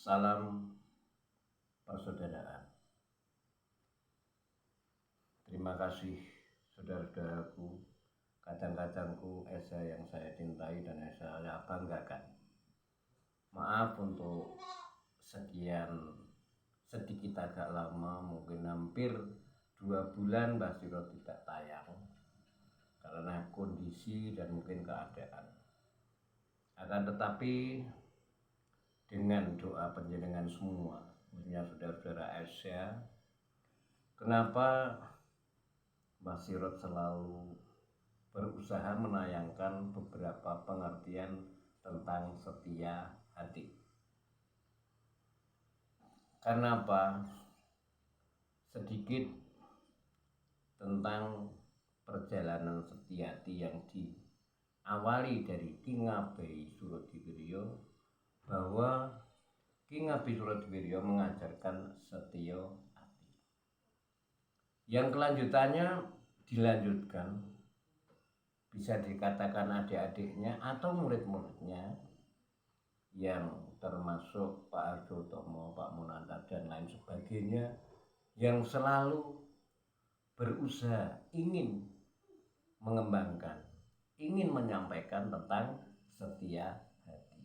Salam persaudaraan. Terima kasih saudara-saudaraku, kadang-kadangku Esa yang saya cintai dan saya banggakan. Maaf untuk sekian sedikit agak lama, mungkin hampir 2 bulan Mbah Siro tidak tayang karena kondisi dan mungkin keadaan. Akan tetapi dengan doa panjenengan semua, khususnya saudara-saudara Asia, kenapa Mbah Sirot selalu berusaha menayangkan beberapa pengertian tentang setia hati. Karena apa? Sedikit tentang perjalanan setia hati yang diawali dari Ki Ngabei Surodiwiryo, bahwa Ki Ngabei Surodiwiryo mengajarkan setia hati. Yang kelanjutannya dilanjutkan, bisa dikatakan adik-adiknya atau murid-muridnya yang termasuk Pak Arjo Tomo, Pak Munantar dan lain sebagainya, yang selalu berusaha ingin mengembangkan, ingin menyampaikan tentang setia hati.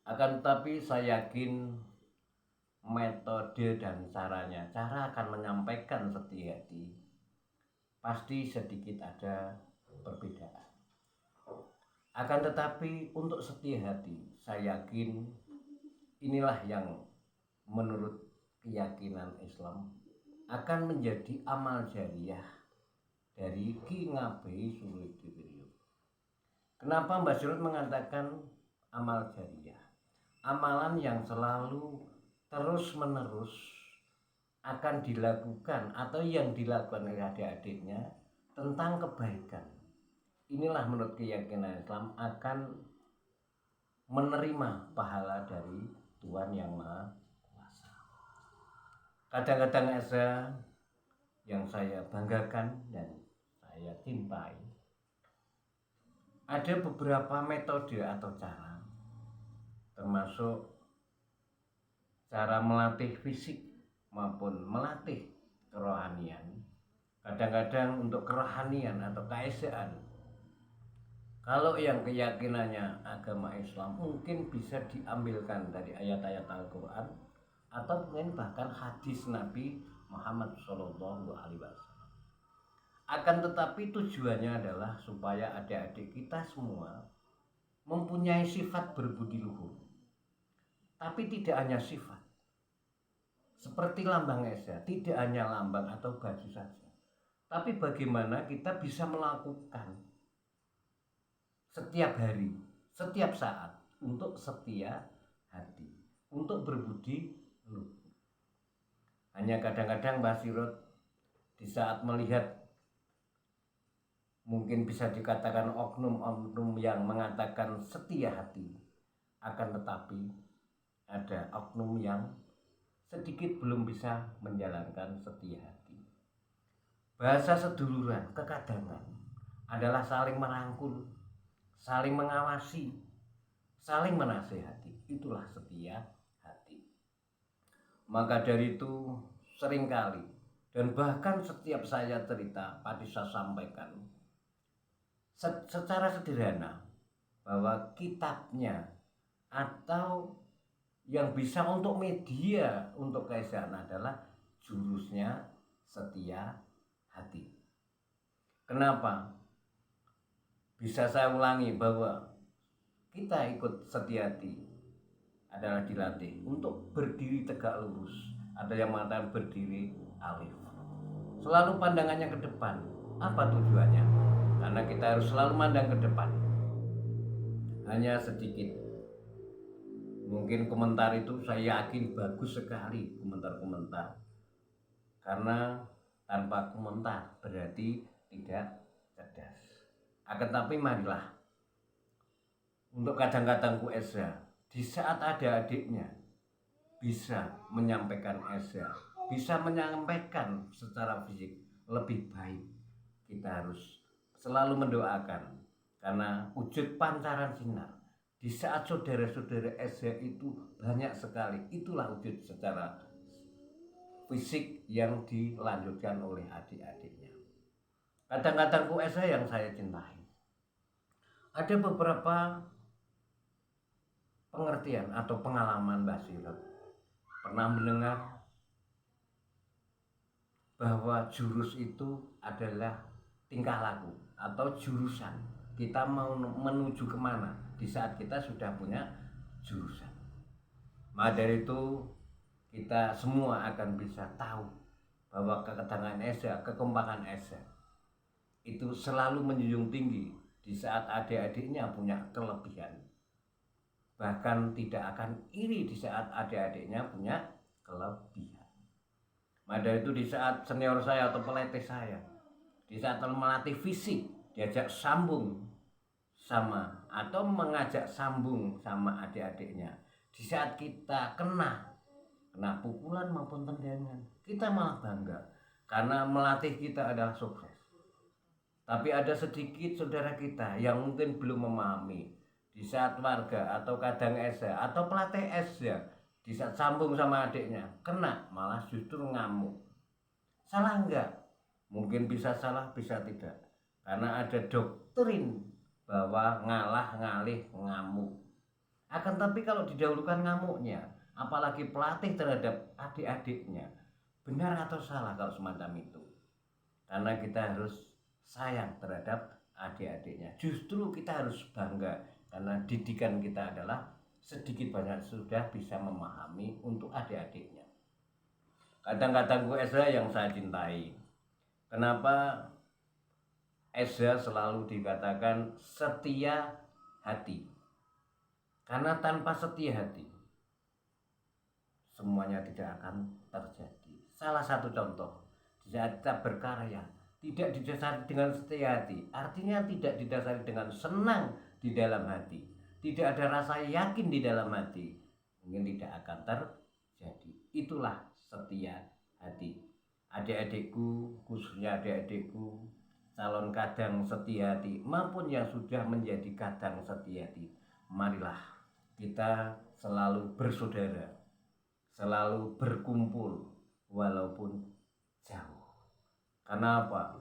Akan tetapi saya yakin metode dan cara akan menyampaikan setia hati pasti sedikit ada perbedaan. Akan tetapi untuk setia hati, saya yakin inilah yang menurut keyakinan Islam akan menjadi amal jariah dari Ki Ngabei Surodiwiryo. Kenapa Mbah Sirot mengatakan amal jariah? Amalan yang selalu terus-menerus akan dilakukan atau yang dilakukan oleh adik-adiknya tentang kebaikan. Inilah menurut keyakinan Islam akan menerima pahala dari Tuhan Yang Maha Kuasa. Kadang-kadang Esa yang saya banggakan dan saya cintai, ada beberapa metode atau cara, termasuk cara melatih fisik maupun melatih kerohanian. Kadang-kadang untuk kerohanian atau keesaan, kalau yang keyakinannya agama Islam mungkin bisa diambilkan dari ayat-ayat Al-Quran atau mungkin bahkan hadis Nabi Muhammad SAW. Akan tetapi tujuannya adalah supaya adik-adik kita semua mempunyai sifat berbudi luhur. Tapi tidak hanya sifat, seperti lambang Esa, tidak hanya lambang atau baju saja, tapi bagaimana kita bisa melakukan setiap hari, setiap saat untuk setia hati, untuk berbudi luhur. Hanya kadang-kadang Mbah Sirot di saat melihat mungkin bisa dikatakan oknum-oknum yang mengatakan setia hati, akan tetapi ada oknum yang sedikit belum bisa menjalankan setia hati. Bahasa seduluran, kekadangan adalah saling merangkul, saling mengawasi, saling menasehati. Itulah setia hati. Maka dari itu seringkali dan bahkan setiap saya cerita pasti saya sampaikan secara sederhana bahwa kitabnya atau yang bisa untuk media untuk keesaan adalah jurusnya setia hati. Kenapa? Bisa saya ulangi bahwa kita ikut setia hati adalah dilatih untuk berdiri tegak lurus. Ada yang mengatakan berdiri alif. Selalu pandangannya ke depan. Apa tujuannya? Karena kita harus selalu mandang ke depan. Hanya sedikit. Mungkin komentar itu saya yakin bagus sekali, komentar-komentar. Karena tanpa komentar berarti tidak cerdas. Akan tapi marilah untuk kadang-kadang Esa, di saat ada adiknya bisa menyampaikan Esa, bisa menyampaikan secara fisik lebih baik, kita harus selalu mendoakan. Karena wujud pancaran sinar di saat saudara-saudara Esa itu banyak sekali. Itulah wujud secara fisik yang dilanjutkan oleh adik-adiknya. Kadang-kadangku Esa yang saya cintai, ada beberapa pengertian atau pengalaman Mbak Sirot pernah mendengar bahwa jurus itu adalah tingkah laku atau jurusan. Kita mau menuju kemana di saat kita sudah punya jurusan. Maka dari itu kita semua akan bisa tahu bahwa keketangan Esa, kekompakan Esa itu selalu menjunjung tinggi di saat adik-adiknya punya kelebihan. Bahkan tidak akan iri di saat adik-adiknya punya kelebihan. Maka itu di saat senior saya atau pelatih saya, di saat melatih fisik, diajak sambung sama atau mengajak sambung sama adik-adiknya, di saat kita kena pukulan maupun tendangan, kita malah bangga karena melatih kita adalah sukses. Tapi ada sedikit saudara kita yang mungkin belum memahami, di saat warga atau kadang Esa atau pelatih Esa di saat sambung sama adiknya kena, malah justru ngamuk. Salah enggak? Mungkin bisa salah, bisa tidak, karena ada doktrin bahwa ngalah, ngalih, ngamuk. Akan tapi kalau didahulukan ngamuknya, apalagi pelatih terhadap adik-adiknya, benar atau salah kalau semacam itu? Karena kita harus sayang terhadap adik-adiknya. Justru kita harus bangga karena didikan kita adalah sedikit banyak sudah bisa memahami untuk adik-adiknya. Kadang-kadang Esa yang saya cintai, kenapa Esa selalu dikatakan setia hati? Karena tanpa setia hati semuanya tidak akan terjadi. Salah satu contoh, di saat kita berkarya tidak didasari dengan setia hati, artinya tidak didasari dengan senang di dalam hati, tidak ada rasa yakin di dalam hati, mungkin tidak akan terjadi. Itulah setia hati. Adik-adikku, khususnya adik-adikku calon kadang setia hati maupun yang sudah menjadi kadang setia hati, marilah kita selalu bersaudara, selalu berkumpul walaupun jauh. Karena apa?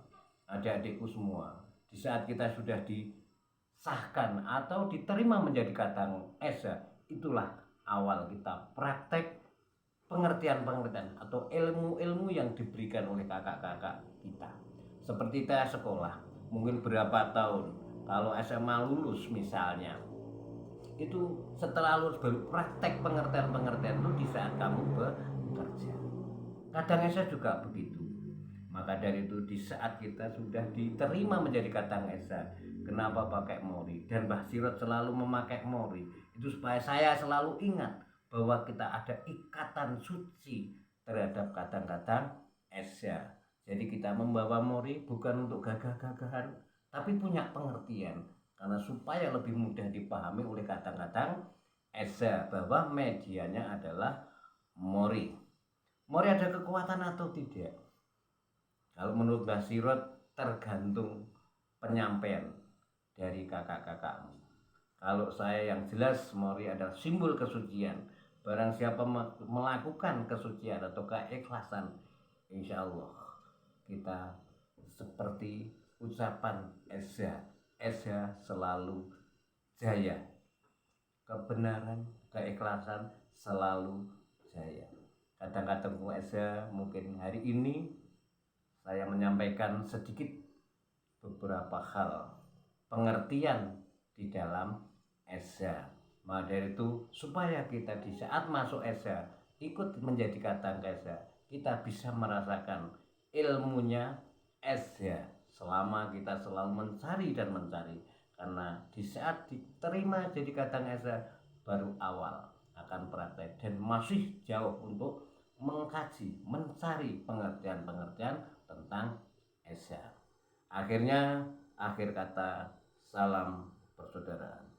Adik-adikku semua, di saat kita sudah disahkan atau diterima menjadi kadang Esa, itulah awal kita praktek pengertian-pengertian atau ilmu-ilmu yang diberikan oleh kakak-kakak kita. Seperti kita sekolah, mungkin berapa tahun, kalau SMA lulus misalnya, itu setelah lulus baru praktek pengertian-pengertian itu di saat kamu bekerja. Kadang Esa juga begitu. Maka dari itu di saat kita sudah diterima menjadi kadang Esa, kenapa pakai mori? Dan Mbah Sirot selalu memakai mori itu supaya saya selalu ingat bahwa kita ada ikatan suci terhadap kadang-kadang Esa. Jadi kita membawa mori bukan untuk gagah-gagahan, tapi punya pengertian, karena supaya lebih mudah dipahami oleh kadang-kadang Esa bahwa medianya adalah mori. Mori ada kekuatan atau tidak? Kalau menurut Mbah Sirot tergantung penyampaian dari kakak-kakakmu. Kalau saya yang jelas, mori adalah simbol kesucian. Barang siapa melakukan kesucian atau keikhlasan, insya Allah kita seperti ucapan Esa, Esa selalu jaya. Kebenaran, keikhlasan selalu jaya. Kadang-kadang Esa mungkin hari ini saya menyampaikan sedikit beberapa hal pengertian di dalam Esa. Maka dari itu supaya kita di saat masuk Esa ikut menjadi kadang Esa, kita bisa merasakan ilmunya Esa selama kita selalu mencari dan mencari. Karena di saat diterima jadi kadang Esa baru awal akan praktek dan masih jauh untuk mengkaji, mencari pengertian-pengertian tentang Esa. Akhirnya, akhir kata, salam persaudaraan.